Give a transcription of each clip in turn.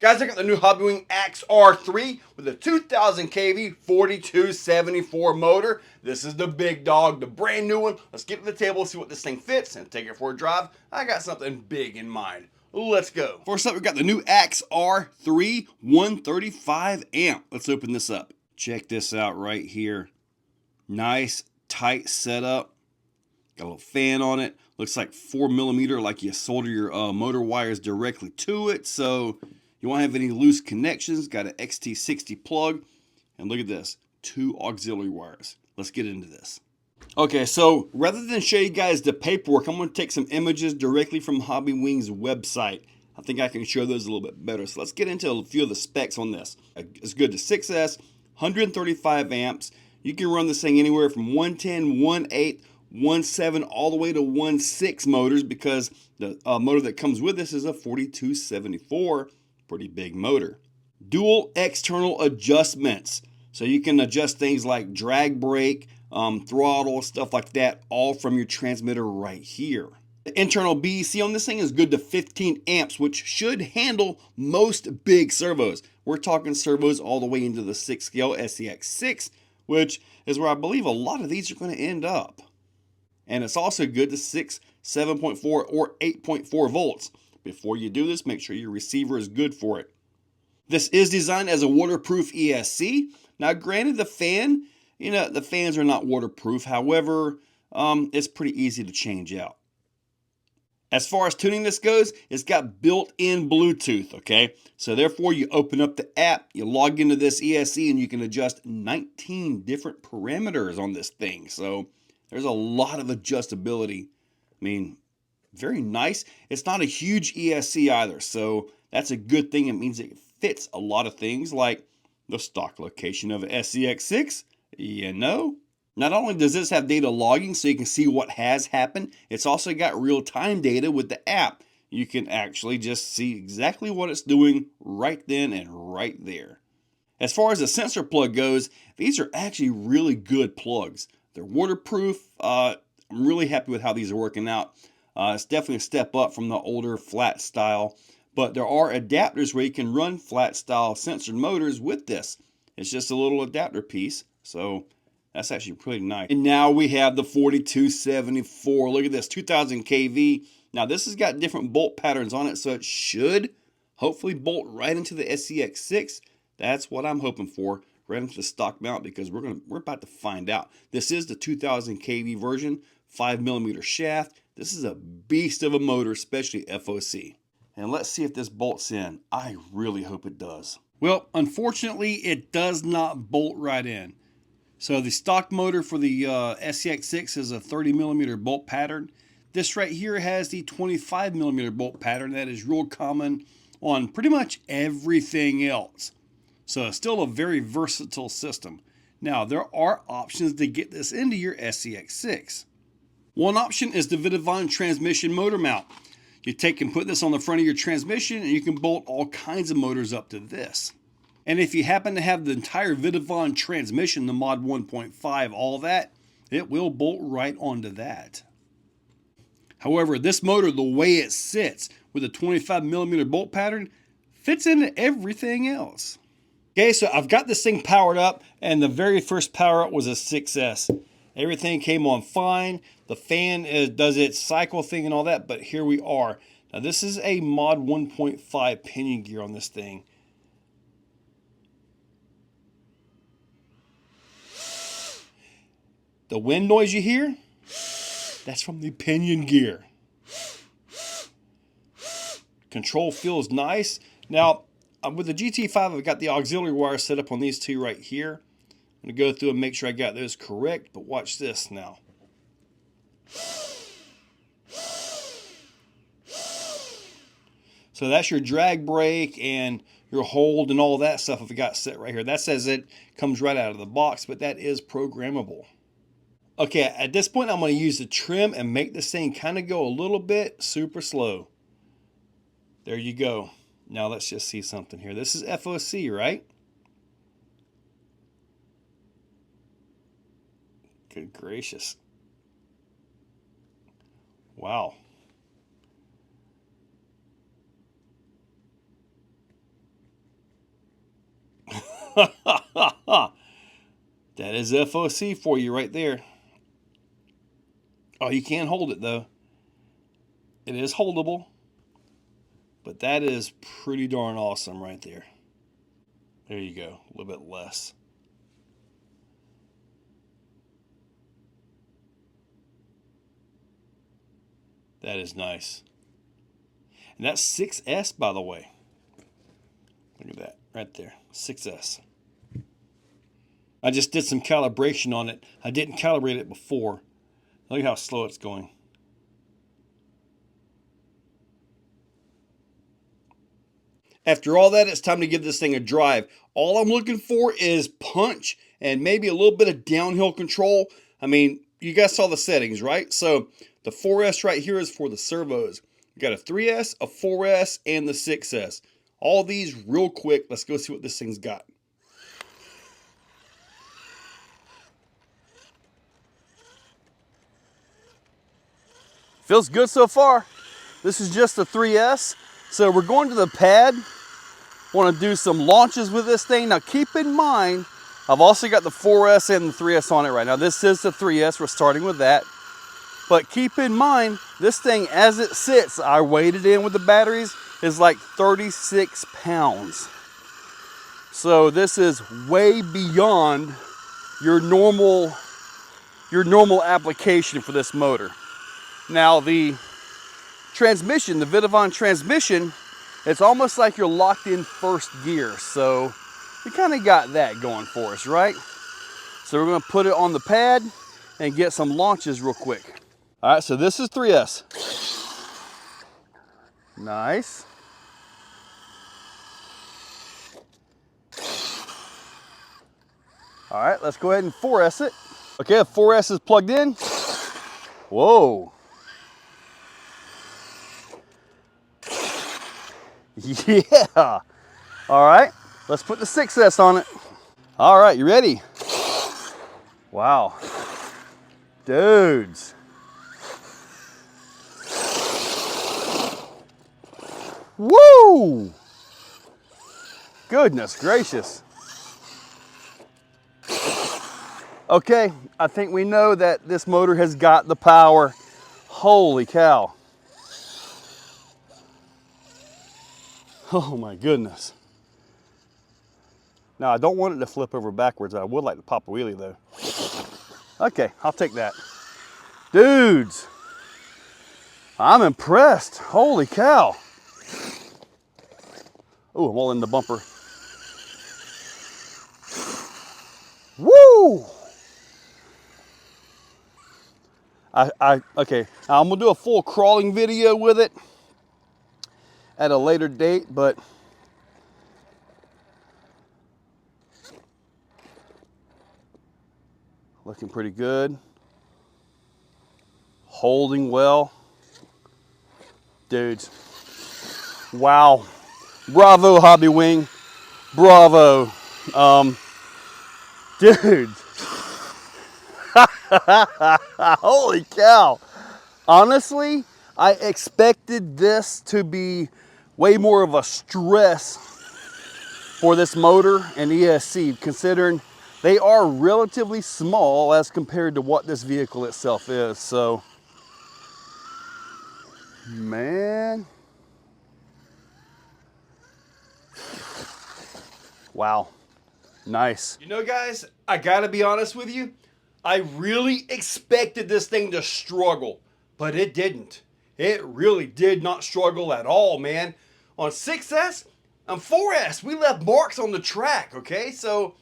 Guys, I got the new Hobbywing XR3 with a 2000 kV 4274 motor. This is the big dog, the brand new one. Let's get to the table, see what this thing fits, and take it for a drive. I got something big in mind. Let's go. First up, we got the new XR3 135 amp. Let's open this up. Check this out right here. Nice, tight setup. Got a little fan on it. Looks like 4mm, like you solder your motor wires directly to it. So you won't have any loose connections. Got an XT60 plug. And look at this, 2 auxiliary wires. Let's get into this. Okay, so rather than show you guys the paperwork, I'm going to take some images directly from Hobbywing's website. I think I can show those a little bit better. So let's get into a few of the specs on this. It's good to 6S, 135 amps. You can run this thing anywhere from 110, 1.8, 1.7 all the way to 1.6 motors, because the motor that comes with this is a 4274. Pretty big motor. Dual external adjustments. So you can adjust things like drag brake, throttle, stuff like that, all from your transmitter right here. The internal BEC on this thing is good to 15 amps, which should handle most big servos. We're talking servos all the way into the 6 scale SEX6, which is where I believe a lot of these are going to end up. And it's also good to 6, 7.4, or 8.4 volts. Before you do this, make sure your receiver is good for it. This is designed as a waterproof ESC. Now, granted, the fan, the fans are not waterproof. However, it's pretty easy to change out. As far as tuning this goes, it's got built-in Bluetooth, okay? So therefore, you open up the app, you log into this ESC, and you can adjust 19 different parameters on this thing. So there's a lot of adjustability. I mean, very nice. It's not a huge ESC either, so that's a good thing. It means it fits a lot of things like the stock location of an SEX6. Not only does this have data logging so you can see what has happened, it's also got real-time data with the app. You can actually just see exactly what it's doing right then and right there. As far as the sensor plug goes, these are actually really good plugs. They're waterproof. I'm really happy with how these are working out. It's definitely a step up from the older flat style, but there are adapters where you can run flat style sensored motors with this. It's just a little adapter piece, so that's actually pretty nice. And now we have the 4274. Look at this, 2000 kV. Now this has got different bolt patterns on it, so it should hopefully bolt right into the SEX6. That's what I'm hoping for, right into the stock mount, because we're about to find out. This is the 2000 kV version, 5mm shaft. This is a beast of a motor, especially FOC. And let's see if this bolts in. I really hope it does. Well, unfortunately, it does not bolt right in. So the stock motor for the SEX6 is a 30mm bolt pattern. This right here has the 25mm bolt pattern that is real common on pretty much everything else. So it's still a very versatile system. Now, there are options to get this into your SEX6. One option is the Vidavon transmission motor mount. You take and put this on the front of your transmission, and you can bolt all kinds of motors up to this. And if you happen to have the entire Vidavon transmission, the Mod 1.5, all that, it will bolt right onto that. However, this motor, the way it sits with a 25mm bolt pattern, fits into everything else. Okay, so I've got this thing powered up, and the very first power up was a 6S. Everything came on fine. The fan does its cycle thing and all that, but here we are. Now this is a Mod 1.5 pinion gear on this thing. The wind noise you hear, that's from the pinion gear. Control feels nice. Now, with the GT5, I've got the auxiliary wire set up on these two right here. I'm going to go through and make sure I got those correct, but watch this now. So that's your drag brake and your hold and all that stuff I've got set right here. That says it comes right out of the box, but that is programmable. Okay, at this point, I'm going to use the trim and make this thing kind of go a little bit super slow. There you go. Now let's just see something here. This is FOC, right? Good gracious. Wow. That is FOC for you right there. Oh, you can't hold it though. It is holdable, but that is pretty darn awesome right there. There you go, a little bit less. That is nice. And that's 6S, by the way. Look at that, right there, 6S. I just did some calibration on it. I didn't calibrate it before. Look how slow it's going. After all that, it's time to give this thing a drive. All I'm looking for is punch and maybe a little bit of downhill control. I mean, you guys saw the settings, right? So the 4S right here is for the servos. You got a 3S, a 4S, and the 6S. All these real quick. Let's go see what this thing's got. Feels good so far. This is just the 3S. So we're going to the pad. Want to do some launches with this thing. Now keep in mind, I've also got the 4S and the 3S on it right now. This is the 3S, we're starting with that. But keep in mind, this thing as it sits, I weighed it in with the batteries, is like 36 pounds. So this is way beyond your normal application for this motor. Now the transmission, the Vidavon transmission, it's almost like you're locked in first gear. So we kind of got that going for us, right? So we're going to put it on the pad and get some launches real quick. All right, so this is 3S. Nice. All right, let's go ahead and 4S it. Okay, the 4S is plugged in. Whoa. Yeah. All right, let's put the 6S on it. All right, you ready? Wow. Dudes. Woo! Goodness gracious. Okay, I think we know that this motor has got the power. Holy cow. Oh my goodness. Now I don't want it to flip over backwards. I would like to pop a wheelie though. Okay, I'll take that. Dudes, I'm impressed. Holy cow. Oh, I'm all in the bumper. Woo! Okay, I'm gonna do a full crawling video with it at a later date, but looking pretty good. Holding well. Dudes. Wow. Bravo, Hobby Wing. Bravo. Dude. Holy cow. Honestly, I expected this to be way more of a stress for this motor and ESC, considering they are relatively small as compared to what this vehicle itself is. So, man. Wow. Nice. You know, guys, I gotta be honest with you. I really expected this thing to struggle, but it didn't. It really did not struggle at all, man. On 6S and 4S, we left marks on the track, okay? So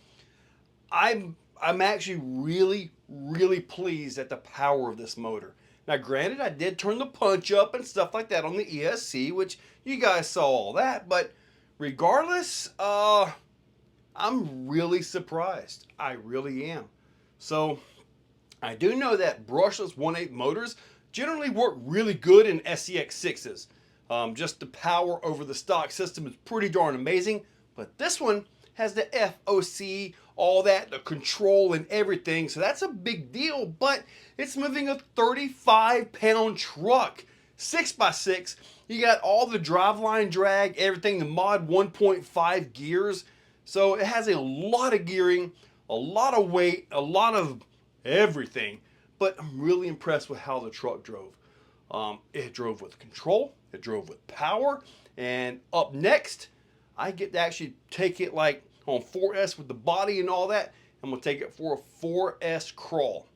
I'm actually really pleased at the power of this motor. Now, granted, I did turn the punch up and stuff like that on the ESC, which you guys saw all that, but regardless, I'm really surprised. I really am. So I do know that brushless 1/8 motors generally work really good in SCX6s. Just the power over the stock system is pretty darn amazing, but this one has the FOC, all that, the control and everything, so that's a big deal, but it's moving a 35-pound truck, 6x6. You got all the driveline drag, everything, the mod 1.5 gears. So it has a lot of gearing, a lot of weight, a lot of everything. But I'm really impressed with how the truck drove. It drove with control, it drove with power, and up next, I get to actually take it like on 4S with the body and all that. I'm gonna take it for a 4S crawl.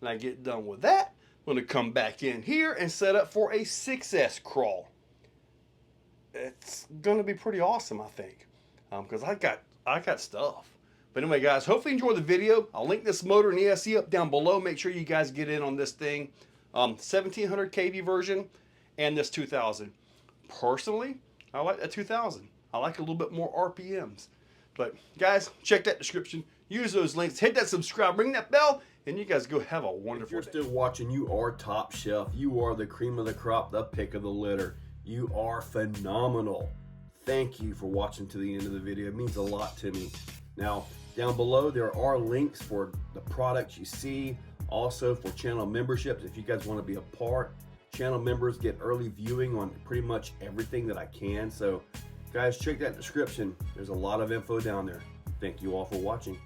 When I get done with that, I'm gonna come back in here and set up for a 6S crawl. It's gonna be pretty awesome, I think, because I got stuff. But anyway, guys, hopefully you enjoyed the video. I'll link this motor and ESC up down below. Make sure you guys get in on this thing. 1700 kV version and this 2000. Personally, I like that 2000. I like a little bit more RPMs. But guys, check that description. Use those links. Hit that subscribe. Ring that bell. And you guys go have a wonderful day. If you're still watching, you are top shelf. You are the cream of the crop, the pick of the litter. You are phenomenal. Thank you for watching to the end of the video. It means a lot to me. Now, down below, there are links for the products you see. Also for channel memberships, if you guys want to be a part. Channel members get early viewing on pretty much everything that I can. So guys, check that description. There's a lot of info down there. Thank you all for watching.